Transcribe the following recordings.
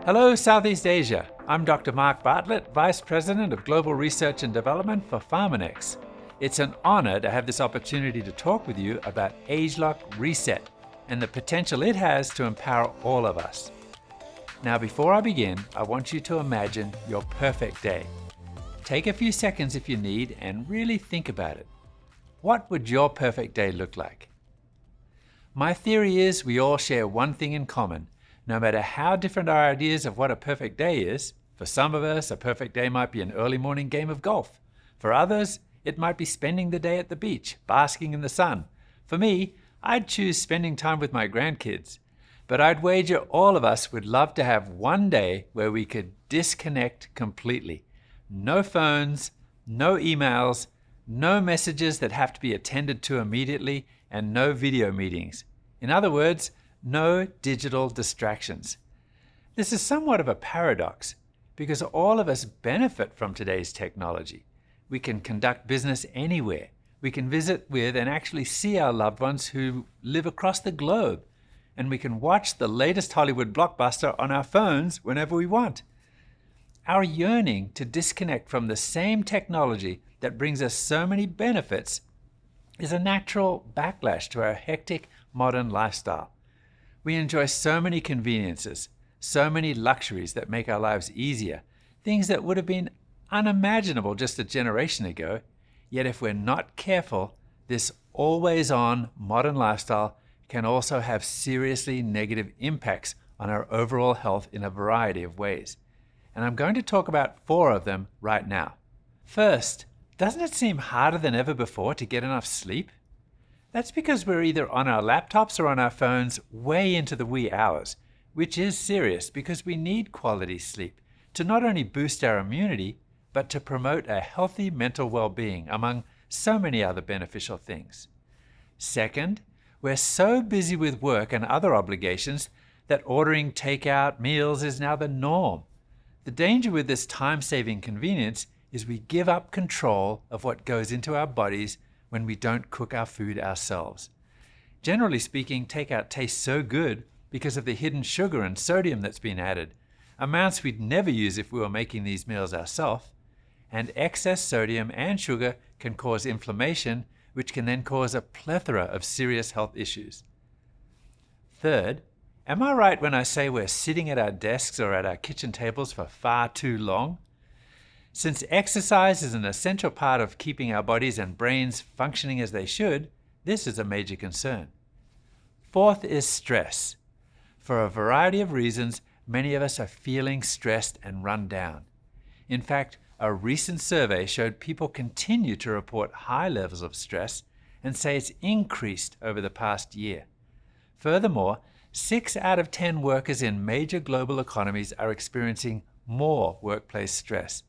Hello, Southeast Asia. I'm Dr. Mark Bartlett, Vice President of Global Research and Development for Pharmanex. It's an honor to have this opportunity to talk with you about ageLOC Reset and the potential it has to empower all of us. Now, before I begin, I want you to imagine your perfect day. Take a few seconds if you need and really think about it. What would your perfect day look like? My theory is we all share one thing in common. No matter how different our ideas of what a perfect day is, for some of us, a perfect day might be an early morning game of golf. For others, it might be spending the day at the beach, basking in the sun. For me, I'd choose spending time with my grandkids. But I'd wager all of us would love to have one day where we could disconnect completely. No phones, no emails, no messages that have to be attended to immediately, and no video meetings. In other words, no digital distractions. This is somewhat of a paradox because all of us benefit from today's technology. We can conduct business anywhere. We can visit with and actually see our loved ones who live across the globe. And we can watch the latest Hollywood blockbuster on our phones whenever we want. Our yearning to disconnect from the same technology that brings us so many benefits is a natural backlash to our hectic modern lifestyle. We enjoy so many conveniences, so many luxuries that make our lives easier, things that would have been unimaginable just a generation ago. Yet if we're not careful, this always-on modern lifestyle can also have seriously negative impacts on our overall health in a variety of ways. And I'm going to talk about 4 of them right now. First, doesn't it seem harder than ever before to get enough sleep? That's because we're either on our laptops or on our phones way into the wee hours, which is serious because we need quality sleep to not only boost our immunity, but to promote a healthy mental well-being, among so many other beneficial things. Second, we're so busy with work and other obligations that ordering takeout meals is now the norm. The danger with this time-saving convenience is we give up control of what goes into our bodies when we don't cook our food ourselves. Generally speaking, takeout tastes so good because of the hidden sugar and sodium that's been added, amounts we'd never use if we were making these meals ourselves. And excess sodium and sugar can cause inflammation, which can then cause a plethora of serious health issues. Third, am I right when I say we're sitting at our desks or at our kitchen tables for far too long? Since exercise is an essential part of keeping our bodies and brains functioning as they should, this is a major concern. Fourth is stress. For a variety of reasons, many of us are feeling stressed and run down. In fact, a recent survey showed people continue to report high levels of stress and say it's increased over the past year. Furthermore, 6 out of 10 workers in major global economies are experiencing more workplace stress.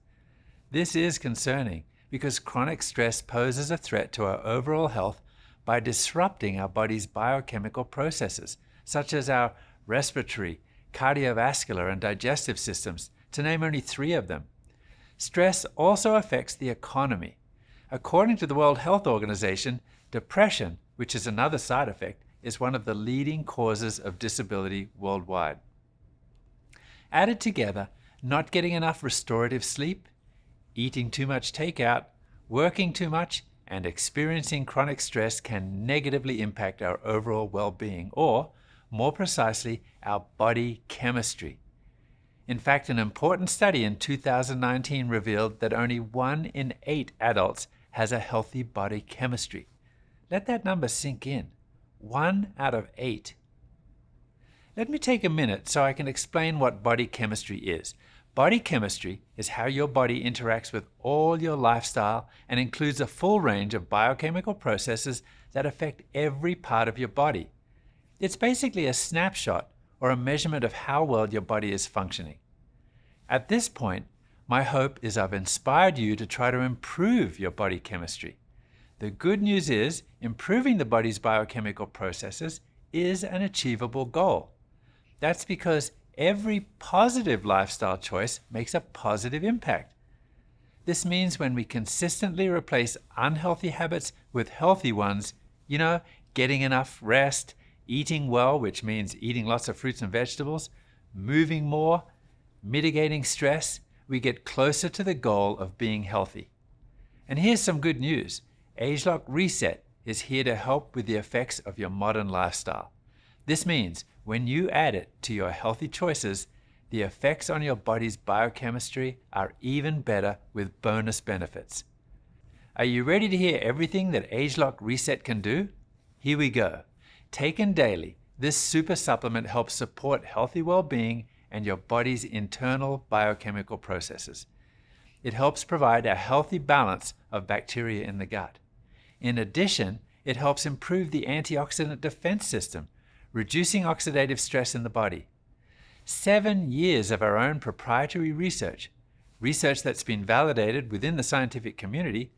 This is concerning because chronic stress poses a threat to our overall health by disrupting our body's biochemical processes, such as our respiratory, cardiovascular, and digestive systems, to name only 3 of them. Stress also affects the economy. According to the World Health Organization, depression, which is another side effect, is one of the leading causes of disability worldwide. Added together, not getting enough restorative sleep, eating too much takeout, working too much, and experiencing chronic stress can negatively impact our overall well-being, or, more precisely, our body chemistry. In fact, an important study in 2019 revealed that only 1 in 8 adults has a healthy body chemistry. Let that number sink in. 1 out of 8. Let me take a minute so I can explain what body chemistry is. Body chemistry is how your body interacts with all your lifestyle and includes a full range of biochemical processes that affect every part of your body. It's basically a snapshot or a measurement of how well your body is functioning. At this point, my hope is I've inspired you to try to improve your body chemistry. The good news is improving the body's biochemical processes is an achievable goal. That's because every positive lifestyle choice makes a positive impact. This means when we consistently replace unhealthy habits with healthy ones, getting enough rest, eating well, which means eating lots of fruits and vegetables, moving more, mitigating stress, we get closer to the goal of being healthy. And here's some good news. ageLOC Reset is here to help with the effects of your modern lifestyle. This means when you add it to your healthy choices, the effects on your body's biochemistry are even better with bonus benefits. Are you ready to hear everything that ageLOC Reset can do? Here we go. Taken daily, this super supplement helps support healthy well-being and your body's internal biochemical processes. It helps provide a healthy balance of bacteria in the gut. In addition, it helps improve the antioxidant defense system, reducing oxidative stress in the body. 7 years of our own proprietary research that's been validated within the scientific community,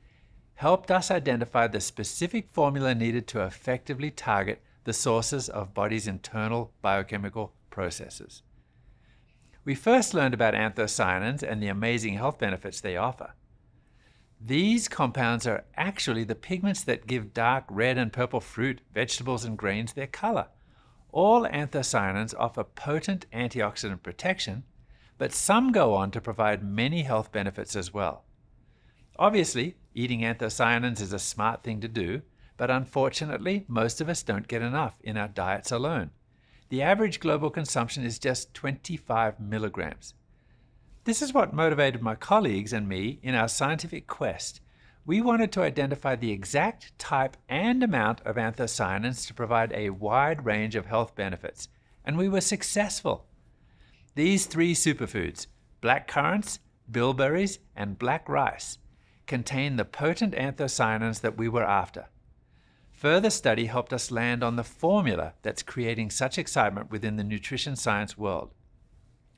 helped us identify the specific formula needed to effectively target the sources of body's internal biochemical processes. We first learned about anthocyanins and the amazing health benefits they offer. These compounds are actually the pigments that give dark red and purple fruit, vegetables, and grains their color. All anthocyanins offer potent antioxidant protection, but some go on to provide many health benefits as well. Obviously, eating anthocyanins is a smart thing to do, but unfortunately, most of us don't get enough in our diets alone. The average global consumption is just 25 milligrams. This is what motivated my colleagues and me in our scientific quest. We wanted to identify the exact type and amount of anthocyanins to provide a wide range of health benefits, and we were successful. These 3 superfoods, black currants, bilberries, and black rice, contain the potent anthocyanins that we were after. Further study helped us land on the formula that's creating such excitement within the nutrition science world.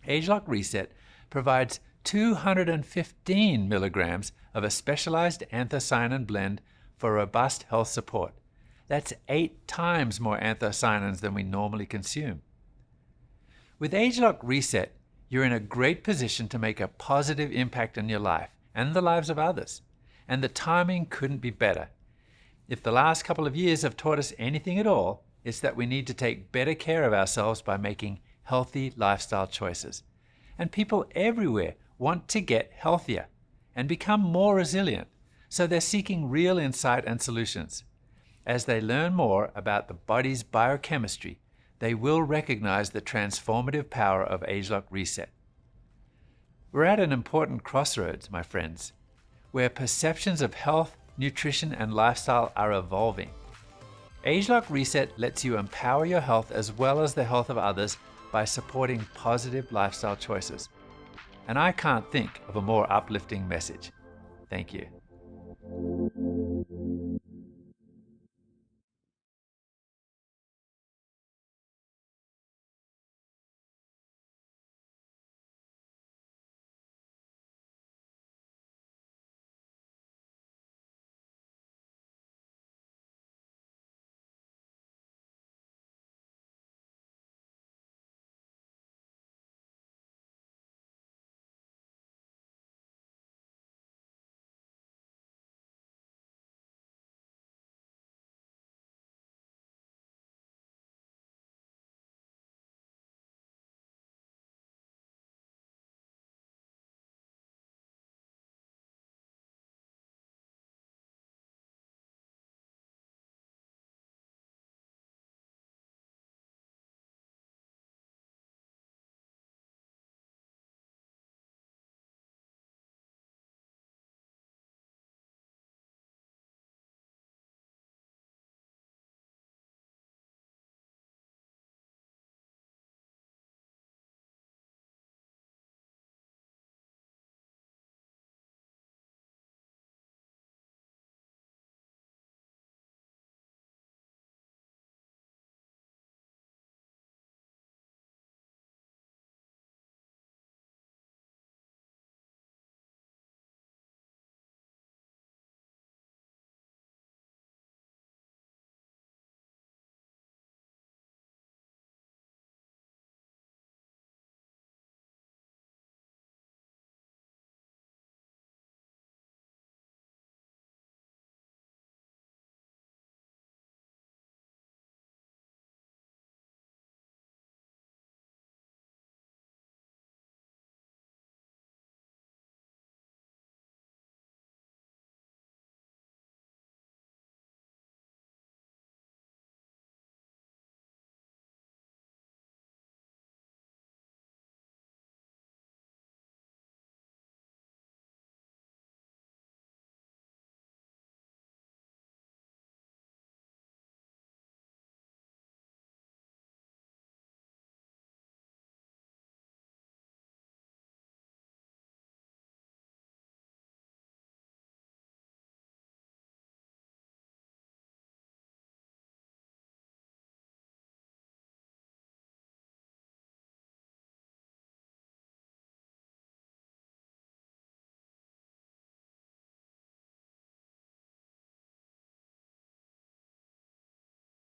ageLOC Reset provides 215 milligrams of a specialized anthocyanin blend for robust health support. That's 8 times more anthocyanins than we normally consume. With ageLOC Reset, you're in a great position to make a positive impact on your life and the lives of others, and the timing couldn't be better. If the last couple of years have taught us anything at all, it's that we need to take better care of ourselves by making healthy lifestyle choices. And people everywhere want to get healthier and become more resilient, so they're seeking real insight and solutions. As they learn more about the body's biochemistry, they will recognize the transformative power of ageLOC Reset. We're at an important crossroads, my friends, where perceptions of health, nutrition, and lifestyle are evolving. ageLOC Reset lets you empower your health as well as the health of others by supporting positive lifestyle choices. And I can't think of a more uplifting message. Thank you.